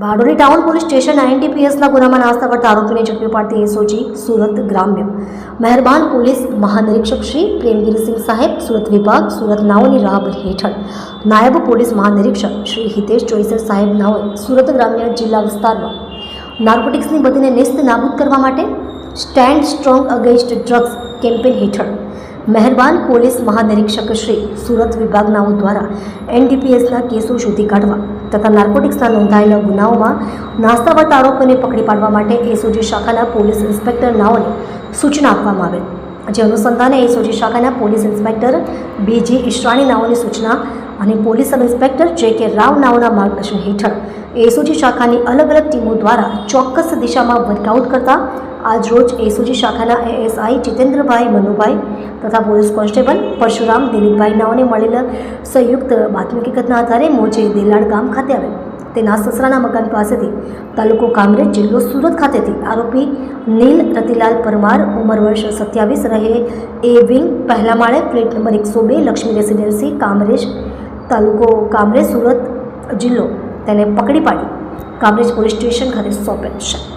Bardoli town police station INTPSના ગુનામાં નાસ્તા કરતા આરોપીને ઝડપી પાડતી એસઓજી સુરત ગ્રામ્ય મહેરબાન પોલીસ મહાનિરીક્ષક શ્રી પ્રેમગીરસિંહ સાહેબ, સુરત વિભાગ, સુરત નાઓની રાહબરી હેઠળ નાયબ પોલીસ મહાનિરીક્ષક શ્રી હિતેશ ચોઈસર સાહેબ નાઓએ સુરત ગ્રામ્ય જિલ્લા વિસ્તારમાં નાર્કોટિક્સની બદીને નેસ્ત નાબૂદ કરવા માટે stand strong against drugs campaign હેઠળ મહેરબાન પોલીસ મહાનિરીક્ષક શ્રી સુરત વિભાગનાઓ દ્વારા NDPSના કેસો શોધી કાઢવા તથા નાર્કોટિક્સના નોંધાયેલા ગુનાઓમાં નાસ્તા કરતા આરોપીને પકડી પાડવા માટે એસઓજી શાખાના પોલીસ ઇન્સ્પેક્ટર નાઓને સૂચના આપવામાં આવેલ, જે અનુસંધાને એસઓજી શાખાના પોલીસ ઇન્સ્પેક્ટર BG ઈશ્રાણી નાઓની સૂચના અને police sub inspector JK Rao નાઓના માર્ગદર્શન હેઠળ એસઓજી શાખાની અલગ અલગ ટીમો દ્વારા ચોક્કસ દિશામાં વર્કઆઉટ કરતા આજરોજ એસઓજી શાખાના ASI જીતેન્દ્રભાઈ મનુભાઈ તથા પોલીસ કોન્સ્ટેબલ પરશુરામ દિલીપભાઈ નાઓને મળેલ સંયુક્ત બાતમી હકીકતના આધારે મોજે દેલાડ ગામ ખાતે આવેલ તેના સસરાના મકાન પાસેથી તાલુકો કામરેજ જિલ્લો સુરત ખાતેથી આરોપી નીલ રતિલાલ પરમાર, ઉંમર વર્ષ 27, રહે A વિંગ, પહેલા માળે, flat number 102, Lakshmi residency, Kamrej, તાલુકો કામરેજ, સુરત જિલ્લો, તેને પકડી પાડી કામરેજ પોલીસ સ્ટેશન ખાતે સોંપેલ છે.